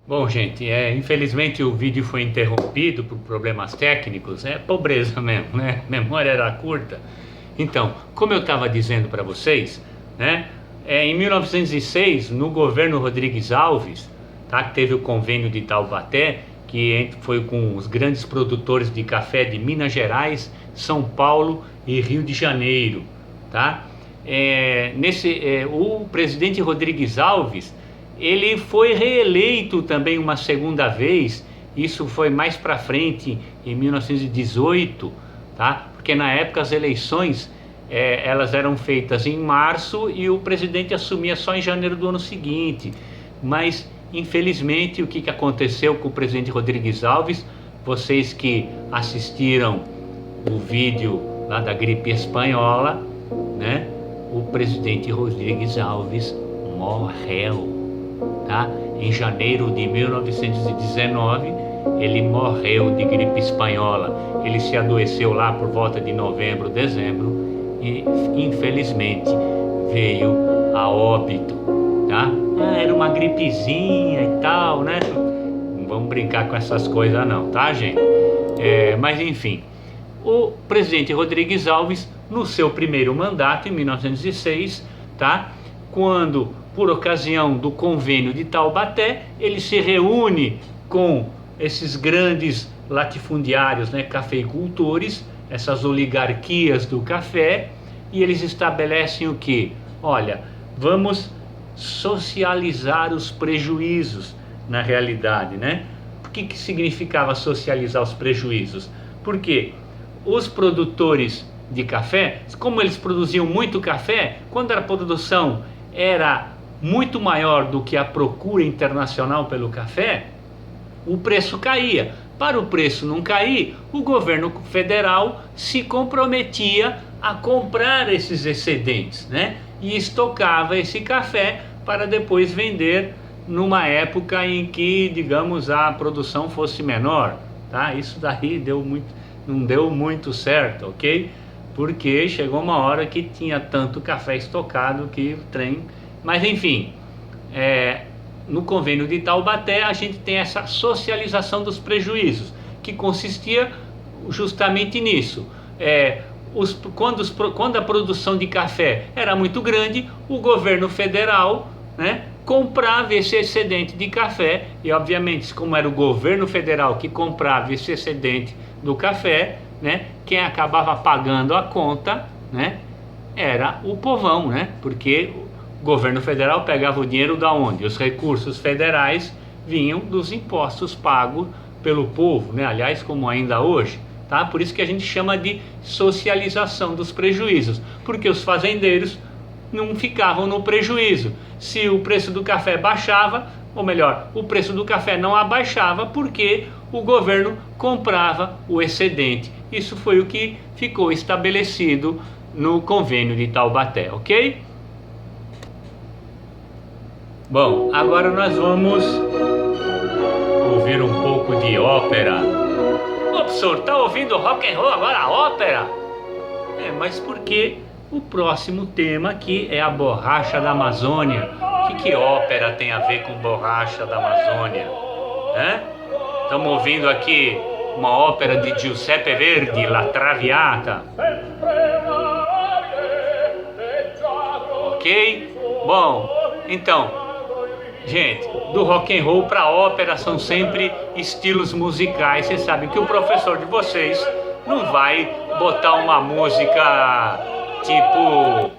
Bom, gente, infelizmente o vídeo foi interrompido por problemas técnicos, é pobreza mesmo, né? A memória era curta. Então, como eu estava dizendo para vocês, né? Em 1906, no governo Rodrigues Alves, tá? Que teve o convênio de Taubaté, que foi com os grandes produtores de café de Minas Gerais, São Paulo e Rio de Janeiro, tá? O presidente Rodrigues Alves, ele foi reeleito também uma segunda vez. Isso foi mais para frente, em 1918, tá? Porque na época as eleições elas eram feitas em março e o presidente assumia só em janeiro do ano seguinte. Mas infelizmente o que aconteceu com o presidente Rodrigues Alves? Vocês que assistiram o vídeo lá da gripe espanhola, né? O presidente Rodrigues Alves morreu, tá? Em janeiro de 1919, ele morreu de gripe espanhola. Ele se adoeceu lá por volta de novembro, dezembro e infelizmente veio a óbito, tá? Era uma gripezinha e tal, né? Não vamos brincar com essas coisas não, tá, gente? Mas enfim, o presidente Rodrigues Alves, no seu primeiro mandato, em 1906, tá? Quando, por ocasião do convênio de Taubaté, ele se reúne com esses grandes latifundiários, né, cafeicultores, essas oligarquias do café, e eles estabelecem o que? Olha, vamos socializar os prejuízos, na realidade, né? O que significava socializar os prejuízos? Porque os produtores de café, como eles produziam muito café, quando a produção era muito maior do que a procura internacional pelo café, o preço caía. Para o preço não cair, o governo federal se comprometia a comprar esses excedentes, né? E estocava esse café para depois vender numa época em que, digamos, a produção fosse menor, tá? Isso daí não deu muito certo, ok? Porque chegou uma hora que tinha tanto café estocado que o trem... Mas enfim, no convênio de Taubaté a gente tem essa socialização dos prejuízos, que consistia justamente nisso. Quando a produção de café era muito grande, o governo federal, né, comprava esse excedente de café, e obviamente, como era o governo federal que comprava esse excedente do café, né, quem acabava pagando a conta, né, era o povão, né, porque o governo federal pegava o dinheiro da onde? Os recursos federais vinham dos impostos pagos pelo povo, né, aliás, como ainda hoje, tá? Por isso que a gente chama de socialização dos prejuízos, porque os fazendeiros não ficavam no prejuízo. Se o preço do café baixava, ou melhor, o preço do café não abaixava, porque o governo comprava o excedente. Isso foi o que ficou estabelecido no convênio de Taubaté, ok? Bom, agora nós vamos ouvir um pouco de ópera. Ô, professor, tá ouvindo rock and roll agora, a ópera? Mas por que o próximo tema aqui é a borracha da Amazônia? O que ópera tem a ver com borracha da Amazônia? Estamos ouvindo aqui uma ópera de Giuseppe Verdi, La Traviata. Ok? Bom, então, gente, do rock and roll para ópera são sempre estilos musicais. Vocês sabem que o professor de vocês não vai botar uma música tipo,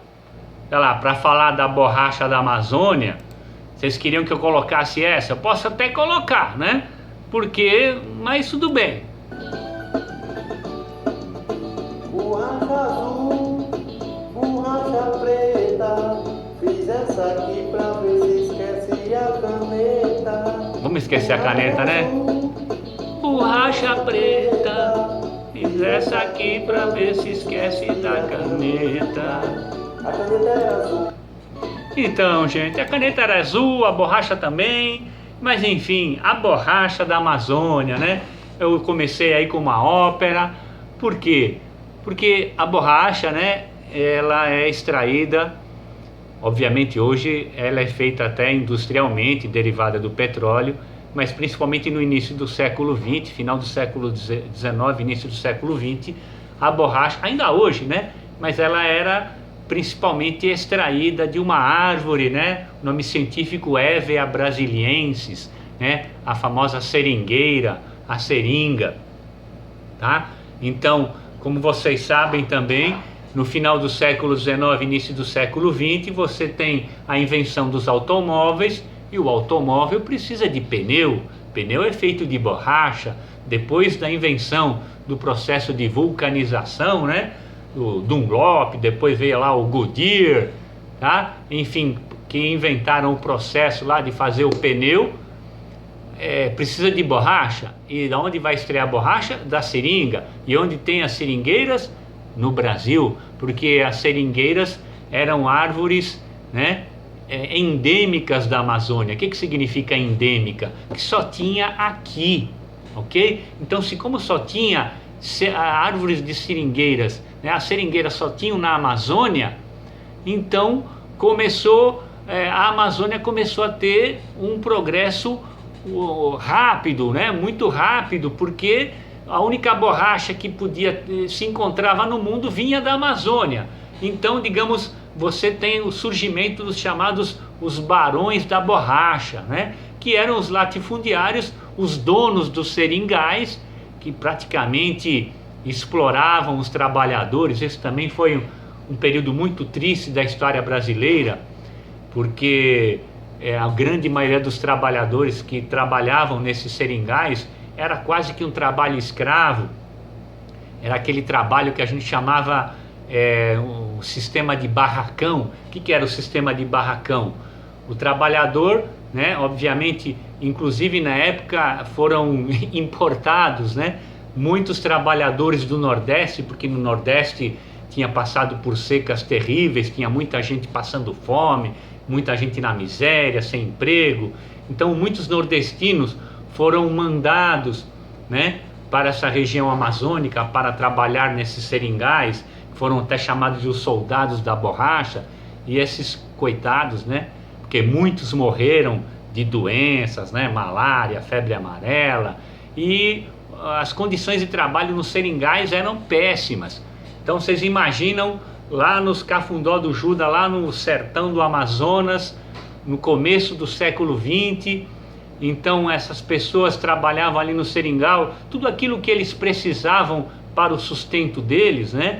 sei lá, para falar da borracha da Amazônia. Vocês queriam que eu colocasse essa? Eu posso até colocar, né? Mas tudo bem. Borracha azul, borracha preta, fiz essa aqui pra ver se esquece a caneta. Vamos esquecer a caneta, né? Borracha preta, fiz essa aqui pra ver se esquece da caneta. A caneta era azul. Então, gente, a caneta era azul, a borracha também. Mas enfim, a borracha da Amazônia, né? Eu comecei aí com uma ópera. Por quê? Porque a borracha, né, ela é extraída, obviamente hoje ela é feita até industrialmente, derivada do petróleo, mas principalmente no início do século XX, final do século XIX, início do século XX, a borracha, ainda hoje, né? Mas ela era principalmente extraída de uma árvore, né? O nome científico Hevea brasiliensis, né? A famosa seringueira, a seringa, tá? Então, como vocês sabem também, no final do século XIX, início do século XX, você tem a invenção dos automóveis, e o automóvel precisa de pneu. Pneu é feito de borracha. Depois da invenção do processo de vulcanização, né? O Dunlop, depois veio lá o Goodyear, tá? Enfim, que inventaram o processo lá de fazer o pneu, precisa de borracha. E de onde vai estrear a borracha? Da seringa. E onde tem as seringueiras? No Brasil, porque as seringueiras eram árvores, né, endêmicas da Amazônia. O que significa endêmica? Que só tinha aqui, ok? Então, como só tinha árvores de seringueiras, né, as seringueiras só tinham na Amazônia, então a Amazônia começou a ter um progresso rápido, né, muito rápido, porque a única borracha que se encontrava no mundo vinha da Amazônia. Então, digamos, você tem o surgimento dos chamados os barões da borracha, né? Que eram os latifundiários, os donos dos seringais, que praticamente exploravam os trabalhadores. Esse também foi um período muito triste da história brasileira, porque a grande maioria dos trabalhadores que trabalhavam nesses seringais era quase que um trabalho escravo. Era aquele trabalho que a gente chamava o sistema de barracão. O que era o sistema de barracão? O trabalhador, né, obviamente, inclusive na época foram importados, né, muitos trabalhadores do Nordeste, porque no Nordeste tinha passado por secas terríveis, tinha muita gente passando fome, muita gente na miséria, sem emprego. Então muitos nordestinos foram mandados, né, para essa região amazônica para trabalhar nesses seringais, foram até chamados de os soldados da borracha. E esses coitados, né, porque muitos morreram de doenças, né, malária, febre amarela, e as condições de trabalho nos seringais eram péssimas. Então vocês imaginam lá nos Cafundó do Juda, lá no sertão do Amazonas, no começo do século XX. Então essas pessoas trabalhavam ali no seringal, tudo aquilo que eles precisavam para o sustento deles, né?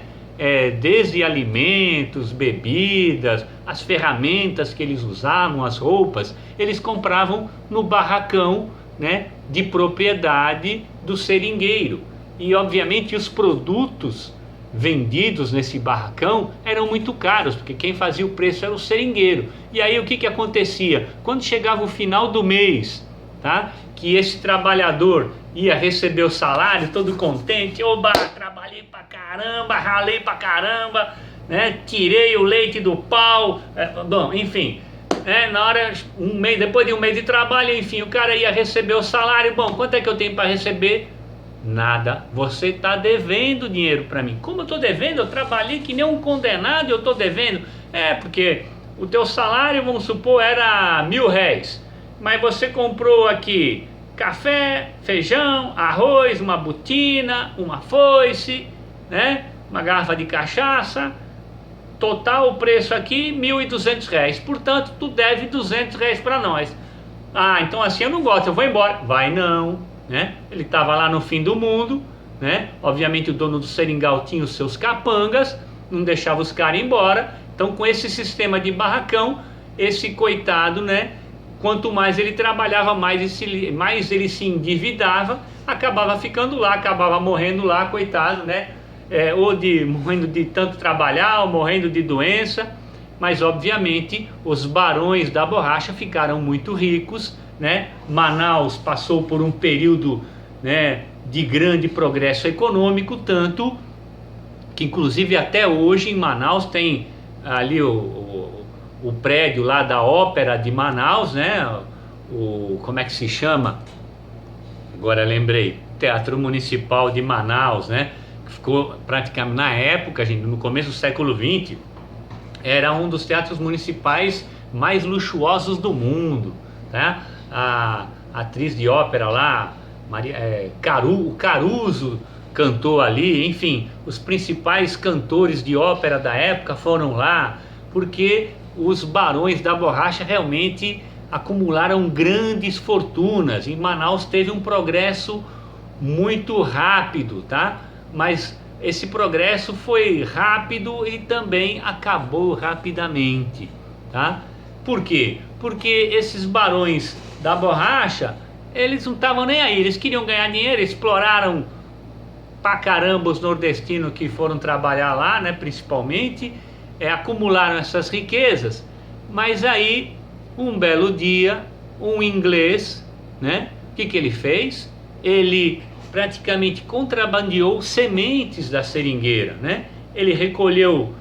Desde alimentos, bebidas, as ferramentas que eles usavam, as roupas, eles compravam no barracão, né, de propriedade do seringueiro. E obviamente os produtos vendidos nesse barracão eram muito caros, porque quem fazia o preço era o seringueiro. E aí o que acontecia? Quando chegava o final do mês, tá, que esse trabalhador ia receber o salário todo contente, oba, trabalhei pra caramba, ralei pra caramba, né, tirei o leite do pau, bom, enfim, na hora, depois de um mês de trabalho, enfim, o cara ia receber o salário. Bom, quanto é que eu tenho para receber? Nada. Você está devendo dinheiro para mim. Como eu estou devendo? Eu trabalhei que nem um condenado e eu estou devendo. Porque o teu salário, vamos supor, era R$1.000, mas você comprou aqui café, feijão, arroz, uma botina, uma foice, né, uma garrafa de cachaça. Total o preço aqui R$1.200, portanto tu deve R$200 para nós. Então assim eu não gosto, eu vou embora. Vai não, né? Ele estava lá no fim do mundo, né? Obviamente o dono do seringal tinha os seus capangas, não deixava os caras embora. Então com esse sistema de barracão, esse coitado, né, quanto mais ele trabalhava, mais ele se endividava, acabava ficando lá, acabava morrendo lá, coitado, né? Ou morrendo de tanto trabalhar, ou morrendo de doença. Mas obviamente os barões da borracha ficaram muito ricos, né? Manaus passou por um período, né, de grande progresso econômico, tanto que inclusive até hoje em Manaus tem ali o prédio lá da Ópera de Manaus, né? Como é que se chama? Agora lembrei, Teatro Municipal de Manaus, né? Ficou praticamente, na época, gente, no começo do século XX, era um dos teatros municipais mais luxuosos do mundo, tá? atriz de ópera lá, o Caruso cantou ali, enfim, os principais cantores de ópera da época foram lá, porque os barões da borracha realmente acumularam grandes fortunas. Em Manaus teve um progresso muito rápido, tá? Mas esse progresso foi rápido e também acabou rapidamente, tá? Por quê? Porque esses barões da borracha, eles não estavam nem aí, eles queriam ganhar dinheiro, exploraram pra caramba os nordestinos que foram trabalhar lá, né, principalmente, acumularam essas riquezas, mas aí, um belo dia, um inglês, né, o que ele fez? Ele praticamente contrabandeou sementes da seringueira, né? Ele recolheu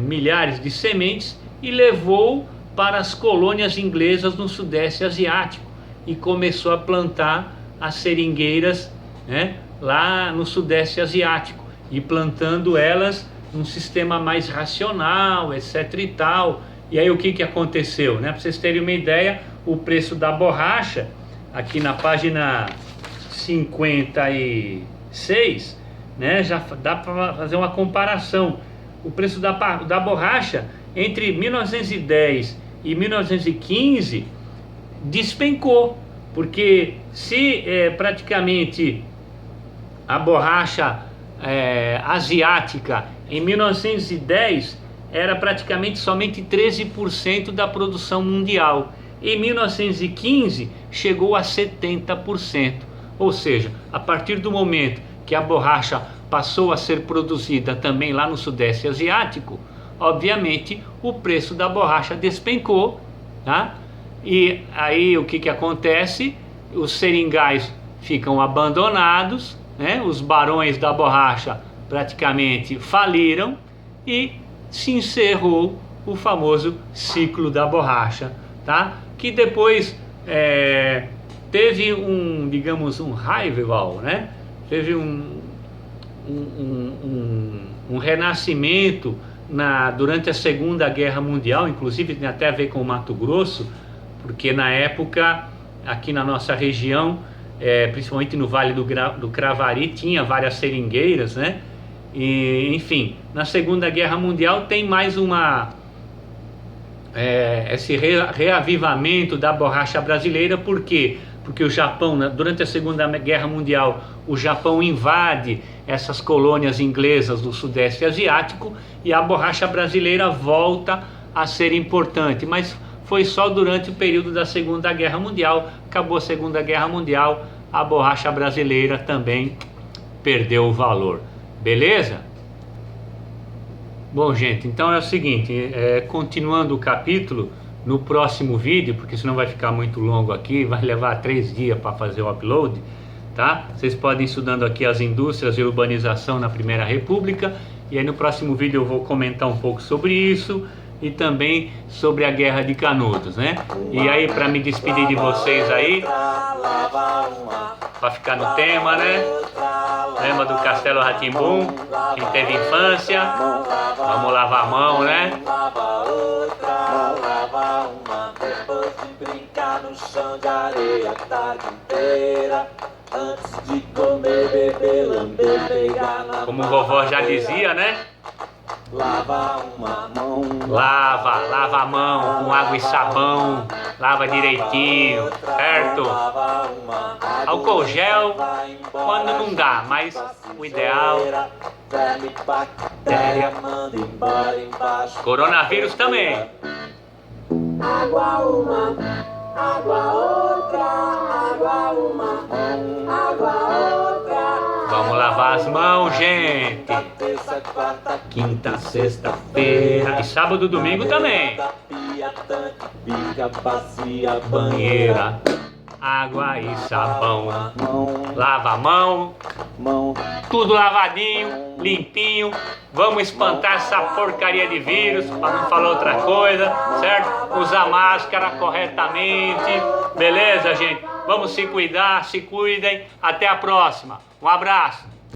milhares de sementes e levou para as colônias inglesas no Sudeste Asiático e começou a plantar as seringueiras, né, lá no Sudeste Asiático, e plantando elas num sistema mais racional, etc e tal. E aí o que aconteceu, né? Para vocês terem uma ideia, o preço da borracha, aqui na página 56, né, já dá para fazer uma comparação. O preço da borracha entre 1910 e 1915 despencou, porque se praticamente a borracha asiática em 1910 era praticamente somente 13% da produção mundial, em 1915 chegou a 70%. Ou seja, a partir do momento que a borracha passou a ser produzida também lá no Sudeste Asiático, obviamente o preço da borracha despencou, tá? E aí o que acontece? Os seringais ficam abandonados, né? Os barões da borracha praticamente faliram e se encerrou o famoso ciclo da borracha, tá? Que depois teve digamos, um revival, né? Teve um renascimento durante a Segunda Guerra Mundial, inclusive tem até a ver com o Mato Grosso, porque na época, aqui na nossa região, principalmente no Vale do Cravari, tinha várias seringueiras, né? E, enfim, na Segunda Guerra Mundial tem mais esse reavivamento da borracha brasileira. Por quê? Porque o Japão, durante a Segunda Guerra Mundial, o Japão invade essas colônias inglesas do Sudeste Asiático e a borracha brasileira volta a ser importante, mas foi só durante o período da Segunda Guerra Mundial. Acabou a Segunda Guerra Mundial, a borracha brasileira também perdeu o valor. Beleza? Bom, gente, então é o seguinte, continuando o capítulo no próximo vídeo, porque senão vai ficar muito longo aqui, vai levar 3 dias para fazer o upload, tá? Vocês podem ir estudando aqui as indústrias e urbanização na Primeira República, e aí no próximo vídeo eu vou comentar um pouco sobre isso e também sobre a Guerra de Canudos, né? E aí, para me despedir de vocês aí, para ficar no tema, né? Tema do Castelo Rá-Tim-Bum, quem teve infância, vamos lavar a mão, né? Depois de brincar no chão de areia a tarde inteira, antes de comer, beber, lamber, pegar na como vovó já dizia, né? Lava uma mão, lava a mão com água e sabão, lava direitinho, certo? Álcool gel quando não dá, mas o ideal, bactéria, coronavírus também. Água uma, água outra, água uma, água outra. Vamos lavar as mãos, gente. Quinta, sexta-feira e sábado, domingo também. Banheira, água e sabão. Lava a mão, tudo lavadinho, limpinho. Vamos espantar essa porcaria de vírus, para não falar outra coisa, certo? Usar máscara corretamente, beleza, gente? Vamos se cuidar, se cuidem. Até a próxima. Um abraço.